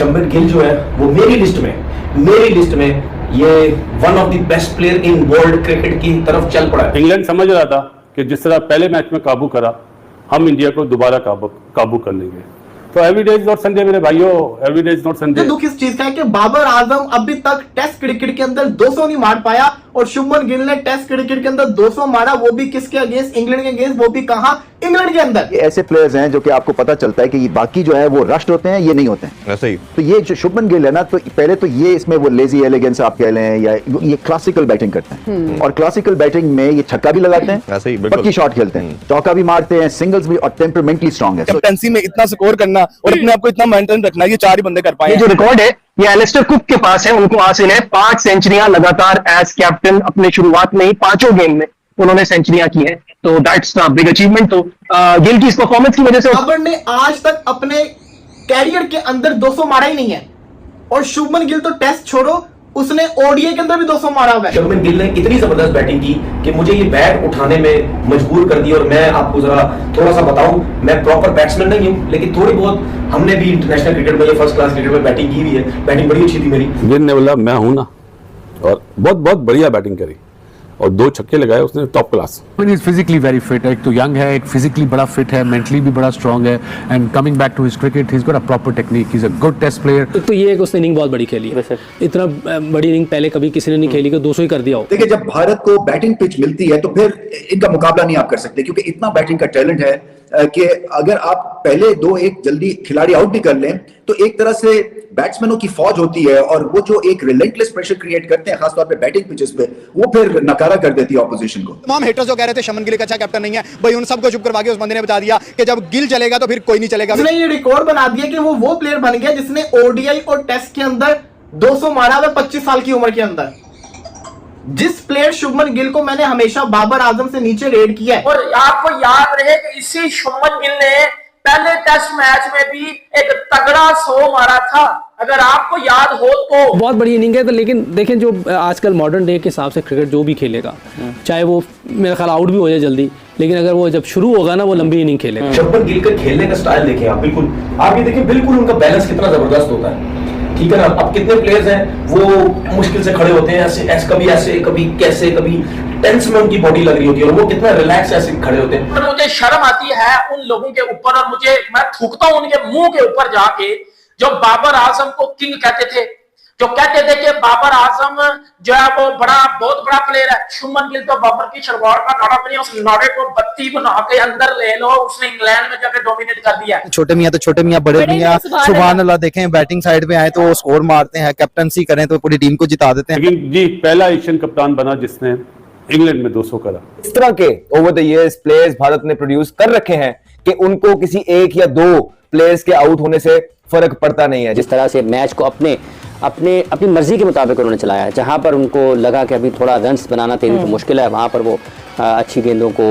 शुभमन गिल जो है वो मेरी लिस्ट में ये one of the best player in world cricket की तरफ चल पड़ा है। इंग्लैंड समझ रहा था कि जिस तरह पहले मैच में काबू करा, हम इंडिया को दोबारा काबू कर लेंगे। तो every day is not Sunday मेरे भाइयों, every day is not Sunday. दुख इस चीज का है कि बाबर आजम अभी तक टेस्ट क्रिकेट के अंदर 200 नहीं मार पाया और शुभमन गिल ने टेस्ट क्रिकेट के अंदर 200 मारा, वो भी किसके अगेंस्ट? इंग्लैंड के अगेंस्ट, वो भी कहां? इंग्लैंड के अंदर। ये ऐसे प्लेयर्स हैं जो कि आपको पता चलता है कि बाकी जो है वो रश्ड होते हैं, ये नहीं होते हैं। ऐसे ही तो ये जो शुभमन गिल है ना, तो पहले तो ये इसमें वो लेजी एलिगेंस आप कह लें, या ये क्लासिकल बैटिंग करते हैं और क्लासिकल बैटिंग में ये छक्का भी लगाते हैं, ऐसे ही बिल्कुल पक्की शॉट खेलते हैं, चौका भी मारते हैं, सिंगल्स भी, और टेम्परामेंटली स्ट्रांग है। कैप्टेंसी में इतना स्कोर करना और अपने आप को इतना मेंटेन रखना, ये 4 ही बंदे कर पाए। ये जो रिकॉर्ड है ये एलिस्टर कुक के पास है, उनको हासिल है 5 सेंचुरियां लगातार एज कैप्टन। अपने शुरुआत में ही 5 गेम में उन्होंने सेंचुरियां की हैं, तो दैट्स अ बिग अचीवमेंट। तो गिल की इस परफॉर्मेंस की वजह से बाबर ने आज तक अपने कैरियर के अंदर 200 मारा ही नहीं है, और शुभमन गिल तो टेस्ट छोड़ो, उसने ओडीआई के अंदर भी 200 मारा हुआ है। शुभमन गिल ने इतनी जबरदस्त बैटिंग की कि मुझे ये बैट उठाने में मजबूर कर दिया। और मैं आपको जरा थोड़ा सा बताऊं, मैं प्रॉपर बैट्समैन नहीं हूं, लेकिन थोड़ी बहुत हमने भी इंटरनेशनल क्रिकेट में, फर्स्ट क्लास क्रिकेट में बैटिंग की हुई है। बैटिंग बड़ी अच्छी थी मेरी। गिल ने बोला मैं हूं ना, और बहुत बढ़िया बैटिंग करी और 2 छक्के लगाए उसने, top class. Is physically very fit, एक तो यंग है, एक फिजिकली बड़ा फिट है, मेंटली भी बड़ा स्ट्रांग है, and coming back to his cricket he is got a proper technique, he is a good test player. तो ये एक उसने इनिंग बहुत बड़ी खेली है, इतना बड़ी इनिंग पहले कभी किसी ने नहीं खेली कि 200 ही कर दिया हो। देखिए, जब भारत को बैटिंग पिच मिलती है तो फिर इनका मुकाबला नहीं आप कर सकते, क्योंकि इतना बैटिंग का टैलेंट है कि अगर आप पहले 2-1 जल्दी खिलाड़ी आउट भी कर लें तो एक तरह से बैट्समैनों की फौज होती है, और वो जो एक रिलेंटलेस प्रेशर क्रिएट करते हैं खासतौर पे बैटिंग पिचेस पे, वो फिर नकारा कर देती है ऑपोजिशन को। तमाम हेटर्स जो कह रहे थे शुभमन गिल एक अच्छा कैप्टन नहीं है, भाई उन सबको चुप करवा के उस बंदे ने बता दिया कि जब गिल चलेगा तो फिर कोई नहीं चलेगा। उसने ये रिकॉर्ड बना दिया कि वो प्लेयर बन गया जिसने ओडीआई और टेस्ट के अंदर 200 मारा हुआ 25 साल की उम्र के अंदर। जिस प्लेयर शुभमन गिल को मैंने हमेशा बाबर आजम से नीचे रेड किया है। और आपको याद रहे कि इसी शुभमन गिल ने पहले टेस्ट मैच में भी एक तगड़ा 100 मारा था, अगर आपको याद हो तो। बहुत बड़ी इनिंग है, तो लेकिन देखें जो आजकल मॉडर्न डे के हिसाब से क्रिकेट जो भी खेलेगा, चाहे वो मेरा ख्याल आउट भी हो जाए जल्दी, लेकिन अगर वो जब शुरू होगा ना वो लंबी इनिंग खेलेगा। शुभमन गिल का खेलने का स्टाइल देखें आप, बिल्कुल आप ये देखिए, बिल्कुल उनका बैलेंस कितना जबरदस्त होता है, ठीक है ना। अब कितने प्लेयर्स हैं वो मुश्किल से खड़े होते हैं, ऐसे कभी ऐसे, कभी कैसे, कभी टेंस में उनकी बॉडी लग रही होती है, और वो कितना रिलैक्स ऐसे खड़े होते हैं। और मुझे शर्म आती है उन लोगों के ऊपर, और मैं थूकता हूं उनके मुंह के ऊपर जाके, जो बाबर आजम को किंग कहते थे, जो कहते थे कि बाबर आजम जो है वो बहुत बड़ा प्लेयर है। शुभमन गिल तो बाबर की शलवार का नाड़ा बनी, उस नाड़े को बत्ती बना के अंदर ले लो, उसने इंग्लैंड में जाकर डोमिनेट कर दिया। छोटे मियां तो छोटे मियां, बड़े मियां सुभान अल्लाह, देखें बैटिंग साइड पे आए तो स्कोर मारते हैं, कैप्टनसी करें तो पूरी टीम को जिता देते हैं। लेकिन जी पहला एशियन कप्तान बना जिसने इंग्लैंड में 200 करा। इस तरह के over the years players Bharat ने प्रोड्यूस कर रखे हैं कि उनको किसी 1 या 2 प्लेयर्स के आउट होने से फर्क पड़ता नहीं है। जिस तरह से मैच को अपनी मर्जी के मुताबिक उन्होंने चलाया है, जहां पर उनको लगा कि अभी थोड़ा रन्स बनाना तेरी तो मुश्किल है, वहां पर वो अच्छी गेंदों को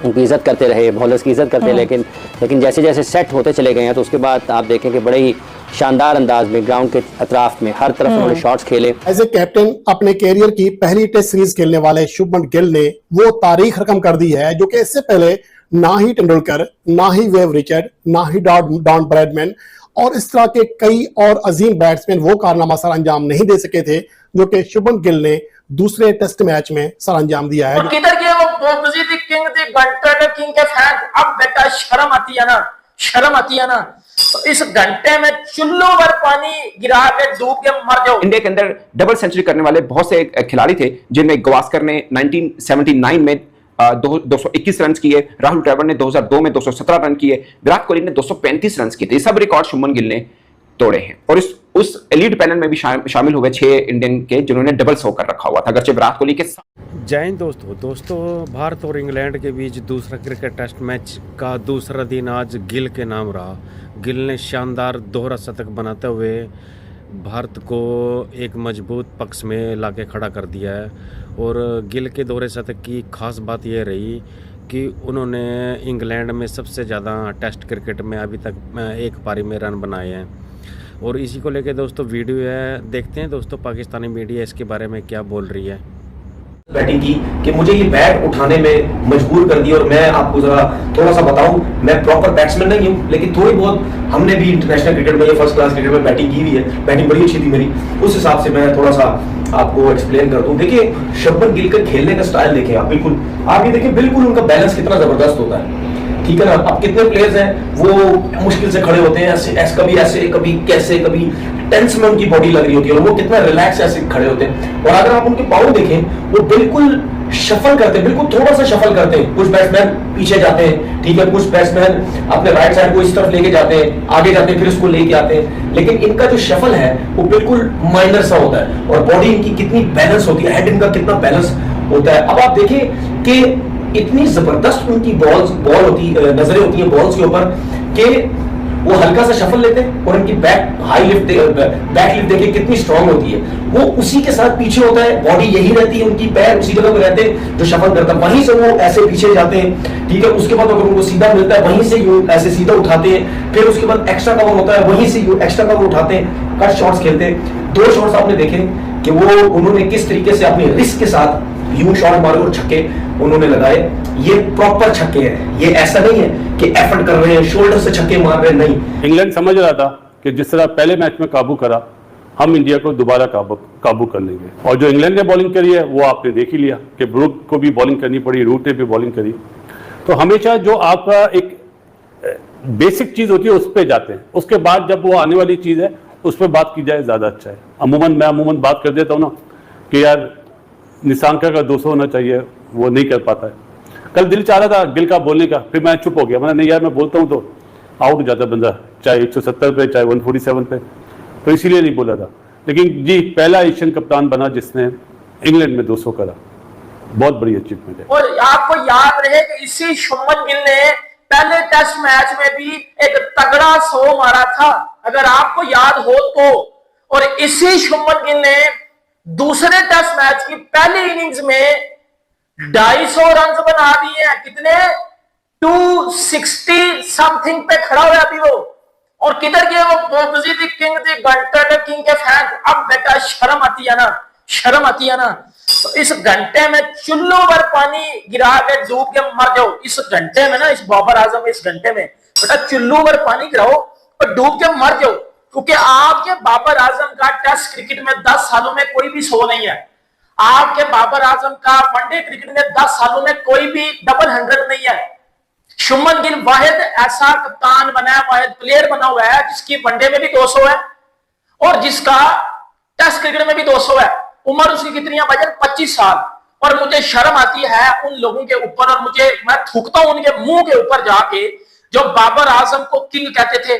उनकी इज्जत करते रहे, बॉलर्स की इज्जत करते, लेकिन जैसे जैसे सेट होते चले गए हैं तो उसके बाद आप देखें कि बड़े ही शानदार अंदाज में ग्राउंड के अतराफ में हर तरफ उन्होंने शॉट्स खेले। एज ए कैप्टन अपने कैरियर की पहली टेस्ट सीरीज खेलने वाले शुभमन गिल ने वो तारीख रकम कर दी है जो कि इससे पहले ना ही तेंदुलकर, ना ही वेव रिचर्ड, ना ही डॉन ब्रैडमैन और इस तरह के कई और अजीम बैट्समैन वो कारनामा सर अंजाम नहीं दे सके थे जो कि शुभमन गिल ने दूसरे टेस्ट मैच में सर अंजाम दिया है। किधर गए वो किंग थे, घंटे किंग के फैन। अब बेटा शर्म आती है ना, शर्म आती है ना। तो इस घंटे में चुल्लू भर पानी गिरा के डूब के मर जाओ। इंडिया के अंदर डबल सेंचुरी करने वाले बहुत से खिलाड़ी थे, जिनमें गवास्कर ने 1979 में 221 रन किए, राहुल द्रविड़ ने 2002 में 217 रन किए, विराट कोहली ने 235 रन किए थे। ये सब रिकॉर्ड शुभमन गिल ने तोड़े हैं और उस एलीट पैनल में भी शामिल हुए 6 इंडियन के जिन्होंने डबल 100 कर रखा हुआ था, अगरचे विराट कोहली के साथ। जय हिंद दोस्तों, भारत और इंग्लैंड के बीच दूसरा क्रिकेट टेस्ट मैच का दूसरा दिन आज गिल के नाम रहा। गिल ने शानदार दोहरा शतक बनाते हुए भारत को एक मजबूत पक्ष में लाके खड़ा कर दिया है। और गिल के दोहरे शतक की खास बात यह रही कि उन्होंने इंग्लैंड में सबसे ज़्यादा टेस्ट क्रिकेट में अभी तक एक पारी में रन बनाए हैं। और इसी को लेकर दोस्तों वीडियो है, देखते हैं दोस्तों पाकिस्तानी मीडिया इसके बारे में क्या बोल रही है। बैटिंग की कि मुझे ये बैट उठाने में मजबूर कर दिया। और मैं आपको जरा थोड़ा सा बताऊं, मैं प्रॉपर बैट्समैन नहीं हूं, लेकिन थोड़ी बहुत हमने भी इंटरनेशनल क्रिकेट में, फर्स्ट क्लास क्रिकेट में बैटिंग की हुई है। बैटिंग बड़ी अच्छी थी मेरी, उस हिसाब से मैं थोड़ा सा आपको एक्सप्लेन कर दूं। देखिए शुभमन गिल का खेलने का स्टाइल देखें आप, बिल्कुल आप ये देखिए, बिल्कुल उनका बैलेंस कितना जबरदस्त होता है, ठीक है ना। अब कितने प्लेयर्स हैं वो मुश्किल से खड़े होते हैं, कभी ऐसे कभी कैसे, कभी टेंस में उनकी बॉडी लग रही होती है, और वो कितना रिलैक्स ऐसे खड़े होते हैं। और अगर आप उनके पाँव देखें, वो बिल्कुल शफल करते हैं, बिल्कुल थोड़ा सा शफल करते हैं। कुछ बैट्समैन पीछे जाते हैं, ठीक है, कुछ बैट्समैन अपने राइट साइड को इस तरफ लेके जाते हैं, आगे जाते हैं, फिर उसको लेके आते हैं, लेकिन इनका जो शफल है वो बिल्कुल माइनर सा होता है। और बॉडी इनकी कितनी बैलेंस होती है, हेड इनका कितना बैलेंस होता है। अब आप देखें कि इतनी जबरदस्त उनकी बॉल होती, नजरें होती हैं बॉल्स के ऊपर, कि वो हल्का सा शफल लेते हैं और उनकी बैक लिफ्ट देखिए कितनी स्ट्रांग होती है। वो उसी के साथ पीछे होता है, बॉडी यही रहती है उनकी, पैर उसी जगह पे रहते हैं जो शफल करता है, वहीं से वो ऐसे पीछे जाते हैं, ठीक है। उसके बाद अगर उनको सीधा मिलता है, वहीं से यूं ऐसे सीधा उठाते हैं, फिर उसके बाद एक्स्ट्रा कवर होता है, वहीं से यूं एक्स्ट्रा कवर उठाते हैं, कट शॉट्स खेलते हैं। 2 शॉट्स आपने देखे कि वो उन्होंने किस तरीके से अपनी रिस्क के साथ यूं शॉट मारे और छक्के उन्होंने लगाए। ये प्रॉपर छक्के हैं, ये ऐसा नहीं है कि एफर्ट कर रहे हैं, शोल्डर से छक्के मार रहे हैं, नहीं। इंग्लैंड समझ रहा था कि जिस तरह पहले मैच में काबू करा, हम इंडिया को दोबारा काबू कर लेंगे। और जो इंग्लैंड ने बॉलिंग करी है वो आपने देख ही लिया कि ब्रूक को भी बॉलिंग करनी पड़ी, रूट ने भी बॉलिंग करी। तो हमेशा जो आपका एक बेसिक चीज होती है उस पर जाते हैं, उसके बाद जब वो आने वाली चीज है उस पर बात की जाए ज्यादा अच्छा है। मैं अमूमन बात कर देता हूँ ना कि यार निशांका का 200 होना चाहिए, वो नहीं कर पाता है। कल दिल चाह रहा था गिल का बोलने का, फिर मैं चुप हो गया, मैंने नहीं यार मैं बोलता हूँ तो आउट हो जाता बंदा, चाहे 170 पे चाहे 147 पे, तो इसीलिए नहीं बोला था। लेकिन जी पहला एशियन कप्तान बना जिसने इंग्लैंड में 200 करा, बहुत बड़ी अचीवमेंट है। और आपको याद रहे कि इसी शुभमन गिल ने पहले टेस्ट मैच में भी एक तगड़ा 100 मारा था, अगर आपको याद हो तो। और इसी शुभमन गिल ने दूसरे टेस्ट मैच की पहली इनिंग्स में 250 रन बना दिए हैं। कितने? 260 समथिंग पे खड़ा हुआ अभी वो। और किधर गए वो बोबजी दी किंग दी घंटे किंग के फैन। अब बेटा शर्म आती है ना, शर्म आती है ना। तो इस घंटे में चुल्लू भर पानी गिरा के डूब के मर जाओ। इस घंटे में ना, इस बाबर आजम इस घंटे में बेटा चुल्लू भर पानी गिराओ और डूब के मर जाओ। क्योंकि आपके बाबर आजम का टेस्ट क्रिकेट में 10 सालों में कोई भी 100 नहीं है। आपके बाबर आजम का वनडे क्रिकेट में 10 सालों में कोई भी डबल 100 नहीं है। शुभमन गिल वाहिद ऐसा कप्तान बना है, वाहिद प्लेयर बना हुआ है जिसकी वनडे में भी 200 है और जिसका टेस्ट क्रिकेट में भी 200 है। उम्र उसकी कितनी है भाईजान? 25 साल। और मुझे शर्म आती है उन लोगों के ऊपर, और मैं थूकता हूं उनके मुंह के ऊपर जाके, जो बाबर आजम को किंग कहते थे,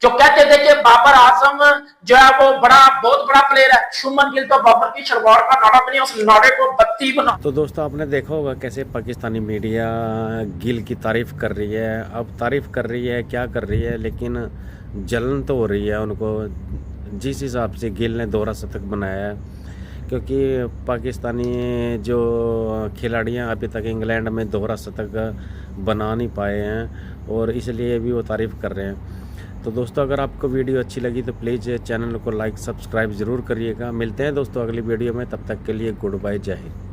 जो कहते थे कि बाबर आजम जो है वो बहुत बड़ा प्लेयर है। शुभमन गिल तो बाबर की शलवार का नाड़ा बनी, उस नाड़े को बत्ती बना। तो दोस्तों आपने देखा होगा कैसे पाकिस्तानी मीडिया गिल की तारीफ कर रही है। अब तारीफ कर रही है, क्या कर रही है, लेकिन जलन तो हो रही है उनको जिस हिसाब से गिल ने दोहरा शतक बनाया है। क्योंकि पाकिस्तानी जो खिलाड़ियां अभी तक इंग्लैंड में दोहरा शतक बना नहीं पाए हैं और इसलिए भी वो तारीफ कर रहे हैं। तो दोस्तों अगर आपको वीडियो अच्छी लगी तो प्लीज़ चैनल को लाइक सब्सक्राइब ज़रूर करिएगा। मिलते हैं दोस्तों अगली वीडियो में, तब तक के लिए गुड बाय, जय हिंद।